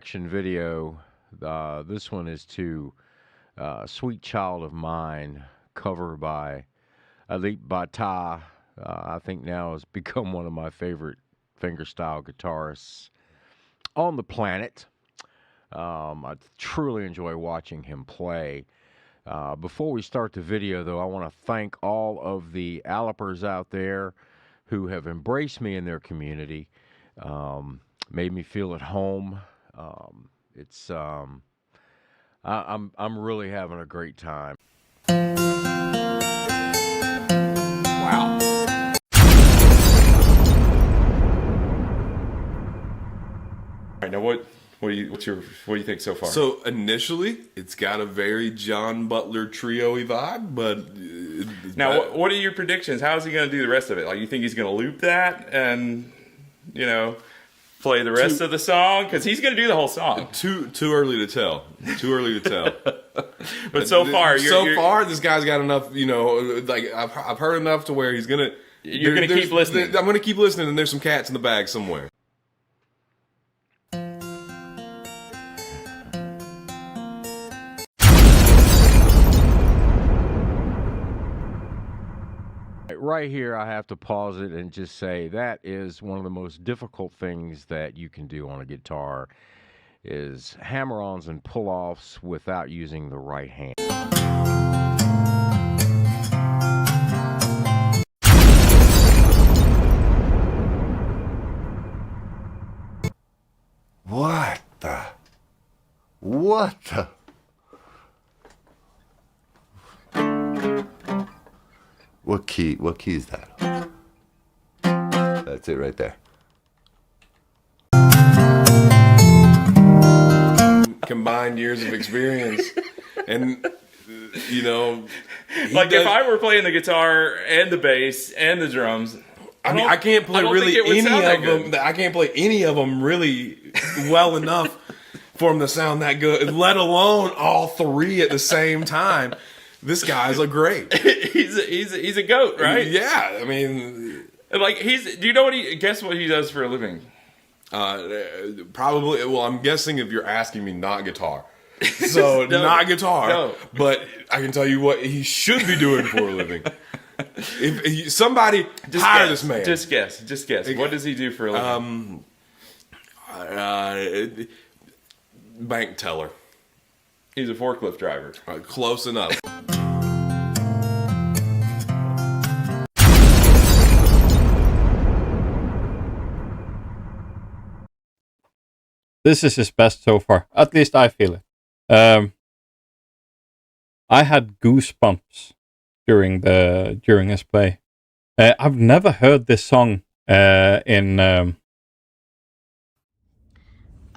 reaction video. This one is to Sweet Child of Mine, cover by Alip. I think now has become one of my favorite fingerstyle guitarists on the planet. I truly enjoy watching him play. Before we start the video, though, I want to thank all of the Alipers out there who have embraced me in their community, made me feel at home. I'm really having a great time. Wow. All right, now what do you think so far? So initially, it's got a very John Butler trio-y vibe, but now what are your predictions? How is he going to do the rest of it? Like, you think he's going to loop that and play the rest of the song? Because he's going to do the whole song. Too early to tell. Too early to tell. But so far, this guy's got enough. Like I've heard enough to where he's gonna. You're going to keep listening. I'm going to keep listening, and there's some cats in the bag somewhere. Right here, I have to pause it and just say that is one of the most difficult things that you can do on a guitar is hammer-ons and pull-offs without using the right hand. What the? What key is that? That's it right there. Combined years of experience. And, like if I were playing the guitar and the bass and the drums, I can't play really any of them. I can't play any of them really well enough for them to sound that good, let alone all three at the same time. This guy's great. he's a goat, right? Yeah, I mean, like do you know what guess what he does for a living? Probably. Well, I'm guessing if you're asking me, not guitar. So not guitar. No. But I can tell you what he should be doing for a living. If somebody hire this man. Just guess. What does he do for a living? Bank teller. He's a forklift driver. Close enough. This is his best so far. At least I feel it. I had goosebumps during his play. I've never heard this song in.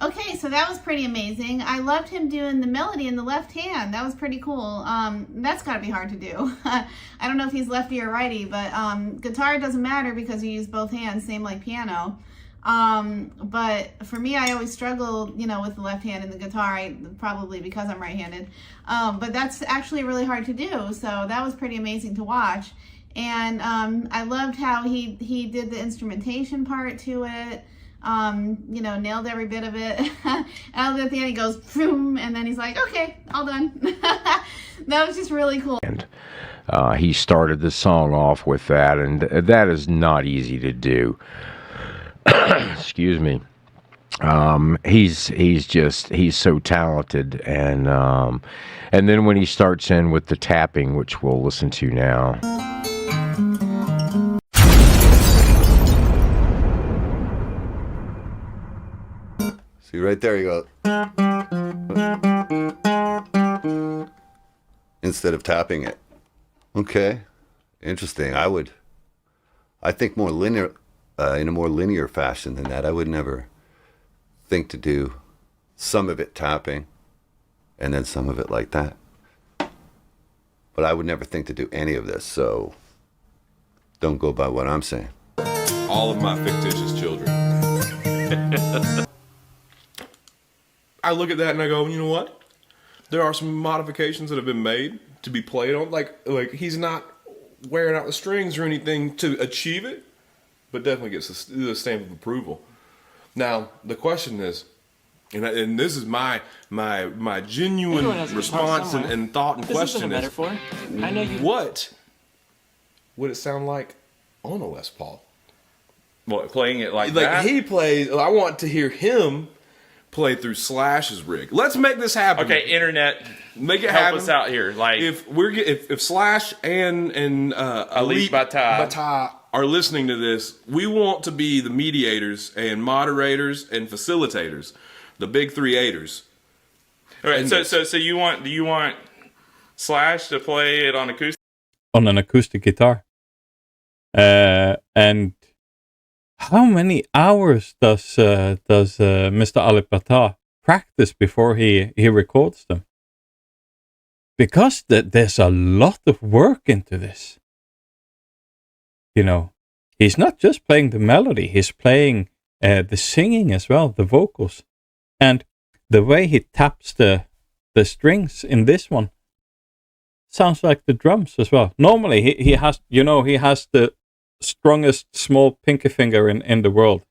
Okay, so that was pretty amazing. I loved him doing the melody in the left hand. That was pretty cool. That's got to be hard to do. I don't know if he's lefty or righty, but guitar doesn't matter because you use both hands, same like piano. But for me, I always struggled, with the left hand in the guitar, probably because I'm right-handed. But that's actually really hard to do. So that was pretty amazing to watch. And I loved how he did the instrumentation part to it. Nailed every bit of it. And at the end he goes, boom, and then he's like, okay, all done. That was just really cool. And he started the song off with that, and that is not easy to do. Excuse me. He's so talented, and then when he starts in with the tapping, which we'll listen to now. See right there, you go. Instead of tapping it. Okay, interesting. I think more linear. In a more linear fashion than that. I would never think to do some of it tapping and then some of it like that. But I would never think to do any of this, so don't go by what I'm saying. All of my fictitious children. I look at that and I go, you know what? There are some modifications that have been made to be played on. Like he's not wearing out the strings or anything to achieve it, but definitely gets the stamp of approval. Now, the question is, And this is my genuine response and thought and question isn't a metaphor. I know you. What would it sound like on a Les Paul? What, playing it like Like that? he plays. I want to hear him play through Slash's rig. Let's make this happen. Okay, internet, make it help happen. us out here. Like, If Slash and Alip Bata are listening to this, we want to be the mediators and moderators and facilitators, the big 3-8ers. all right, so do you want Slash to play it on acoustic? On an acoustic guitar. And how many hours does Mr. Alip Bata practice before he records them? Because there's a lot of work into this. You know, he's not just playing the melody, he's playing the singing as well, the vocals. And the way he taps the strings in this one sounds like the drums as well. Normally he has the strongest small pinky finger in the world,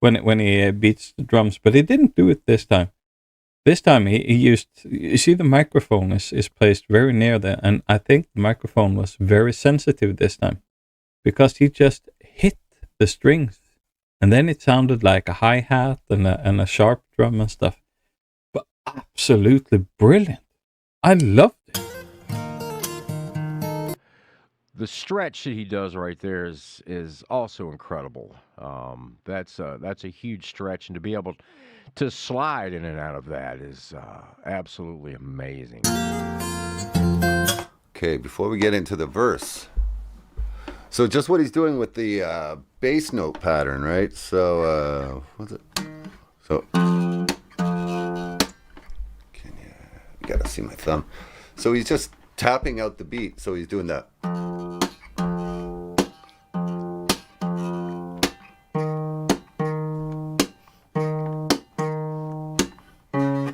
when he beats the drums, but he didn't do it this time. This time he used, you see, the microphone is placed very near there, and I think the microphone was very sensitive this time because he just hit the strings, and then it sounded like a hi-hat and a sharp drum and stuff. But absolutely brilliant. I loved it. The stretch that he does right there is also incredible. That's a huge stretch, and to be able to slide in and out of that is absolutely amazing. Okay, before we get into the verse, so just what he's doing with the bass note pattern, right? So what's it? So you gotta see my thumb. So he's just tapping out the beat. So he's doing that.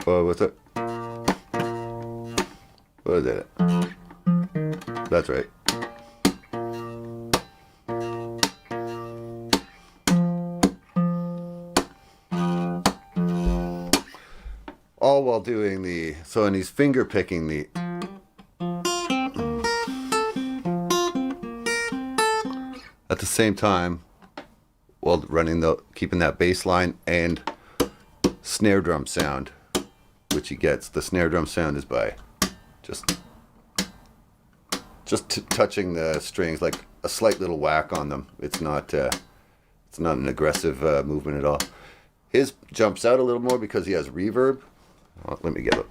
Oh, what's it? What is it? That's right. All while doing and he's finger picking the. At the same time, while keeping that bass line and snare drum sound, which he gets. The snare drum sound is by just touching the strings, like a slight little whack on them. It's not an aggressive movement at all. His jumps out a little more because he has reverb. Let me get it.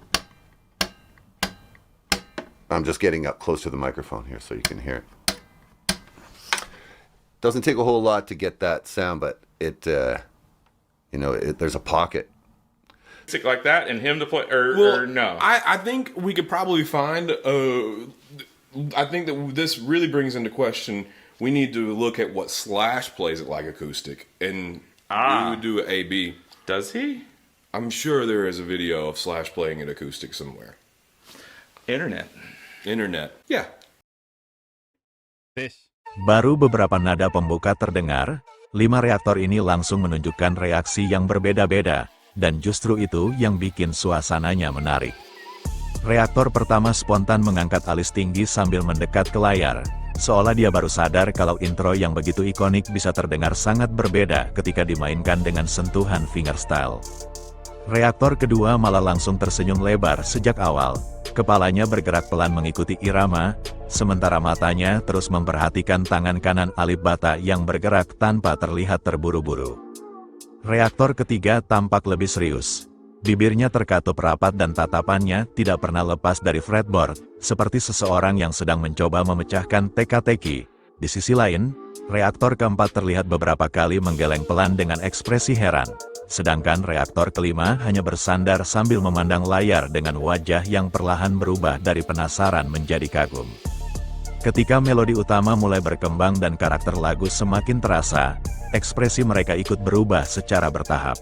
I'm just getting up close to the microphone here so you can hear it. Doesn't take a whole lot to get that sound, but there's a pocket. Like that, and him to play, or no? I think we could probably find. I think that this really brings into question. We need to look at what Slash plays it like acoustic, and we would do an A/B. Does he? I'm sure there is a video of Slash playing it acoustic somewhere. Internet. Yeah. Baru beberapa nada pembuka terdengar, 5 reaktor ini langsung menunjukkan reaksi yang berbeda-beda, dan justru itu yang bikin suasananya menarik. Reaktor pertama spontan mengangkat alis tinggi sambil mendekat ke layar, seolah dia baru sadar kalau intro yang begitu ikonik bisa terdengar sangat berbeda ketika dimainkan dengan sentuhan fingerstyle. Reaktor kedua malah langsung tersenyum lebar sejak awal, kepalanya bergerak pelan mengikuti irama, sementara matanya terus memperhatikan tangan kanan Alip Bata yang bergerak tanpa terlihat terburu-buru. Reaktor ketiga tampak lebih serius. Bibirnya terkatup rapat dan tatapannya tidak pernah lepas dari fretboard, seperti seseorang yang sedang mencoba memecahkan teka-teki. Di sisi lain, reaktor keempat terlihat beberapa kali menggeleng pelan dengan ekspresi heran. Sedangkan reaktor kelima hanya bersandar sambil memandang layar dengan wajah yang perlahan berubah dari penasaran menjadi kagum. Ketika melodi utama mulai berkembang dan karakter lagu semakin terasa, ekspresi mereka ikut berubah secara bertahap.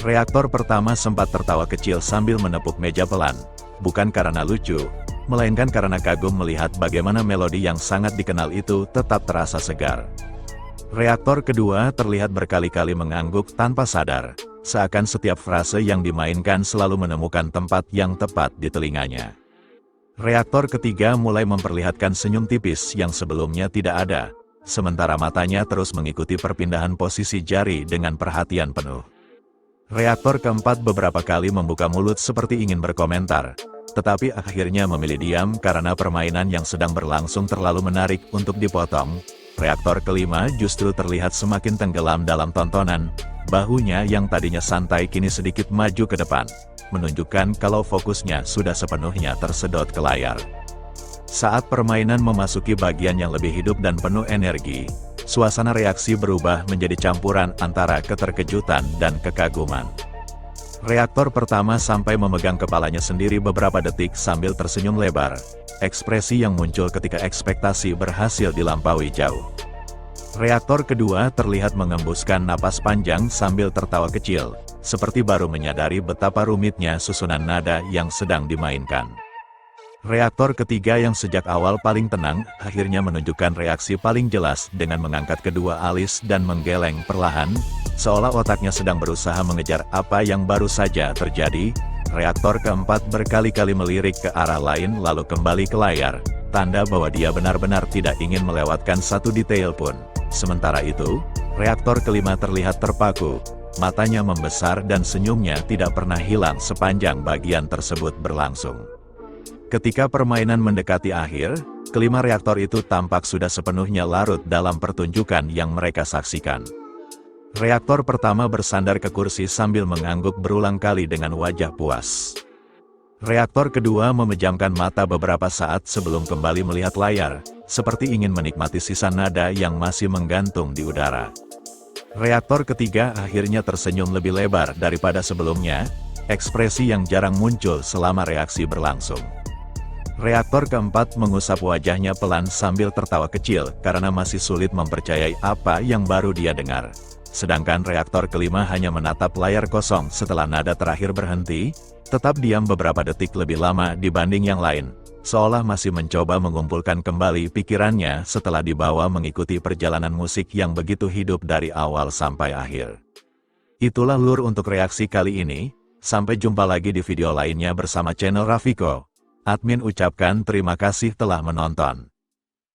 Reaktor pertama sempat tertawa kecil sambil menepuk meja pelan, bukan karena lucu, melainkan karena kagum melihat bagaimana melodi yang sangat dikenal itu tetap terasa segar. Reaktor kedua terlihat berkali-kali mengangguk tanpa sadar, seakan setiap frase yang dimainkan selalu menemukan tempat yang tepat di telinganya. Reaktor ketiga mulai memperlihatkan senyum tipis yang sebelumnya tidak ada, sementara matanya terus mengikuti perpindahan posisi jari dengan perhatian penuh. Reaktor keempat beberapa kali membuka mulut seperti ingin berkomentar, tetapi akhirnya memilih diam karena permainan yang sedang berlangsung terlalu menarik untuk dipotong. Reaktor kelima justru terlihat semakin tenggelam dalam tontonan, bahunya yang tadinya santai kini sedikit maju ke depan, menunjukkan kalau fokusnya sudah sepenuhnya tersedot ke layar. Saat permainan memasuki bagian yang lebih hidup dan penuh energi, suasana reaksi berubah menjadi campuran antara keterkejutan dan kekaguman. Reaktor pertama sampai memegang kepalanya sendiri beberapa detik sambil tersenyum lebar, ekspresi yang muncul ketika ekspektasi berhasil dilampaui jauh. Reaktor kedua terlihat mengembuskan napas panjang sambil tertawa kecil, seperti baru menyadari betapa rumitnya susunan nada yang sedang dimainkan. Reaktor ketiga yang sejak awal paling tenang, akhirnya menunjukkan reaksi paling jelas dengan mengangkat kedua alis dan menggeleng perlahan, seolah otaknya sedang berusaha mengejar apa yang baru saja terjadi. Reaktor keempat berkali-kali melirik ke arah lain lalu kembali ke layar, tanda bahwa dia benar-benar tidak ingin melewatkan satu detail pun. Sementara itu, reaktor kelima terlihat terpaku, matanya membesar dan senyumnya tidak pernah hilang sepanjang bagian tersebut berlangsung. Ketika permainan mendekati akhir, kelima reaktor itu tampak sudah sepenuhnya larut dalam pertunjukan yang mereka saksikan. Reaktor pertama bersandar ke kursi sambil mengangguk berulang kali dengan wajah puas. Reaktor kedua memejamkan mata beberapa saat sebelum kembali melihat layar, seperti ingin menikmati sisa nada yang masih menggantung di udara. Reaktor ketiga akhirnya tersenyum lebih lebar daripada sebelumnya, ekspresi yang jarang muncul selama reaksi berlangsung. Reaktor keempat mengusap wajahnya pelan sambil tertawa kecil karena masih sulit mempercayai apa yang baru dia dengar. Sedangkan reaktor kelima hanya menatap layar kosong setelah nada terakhir berhenti, tetap diam beberapa detik lebih lama dibanding yang lain, seolah masih mencoba mengumpulkan kembali pikirannya setelah dibawa mengikuti perjalanan musik yang begitu hidup dari awal sampai akhir. Itulah lur untuk reaksi kali ini, sampai jumpa lagi di video lainnya bersama channel Rafiko. Admin ucapkan terima kasih telah menonton.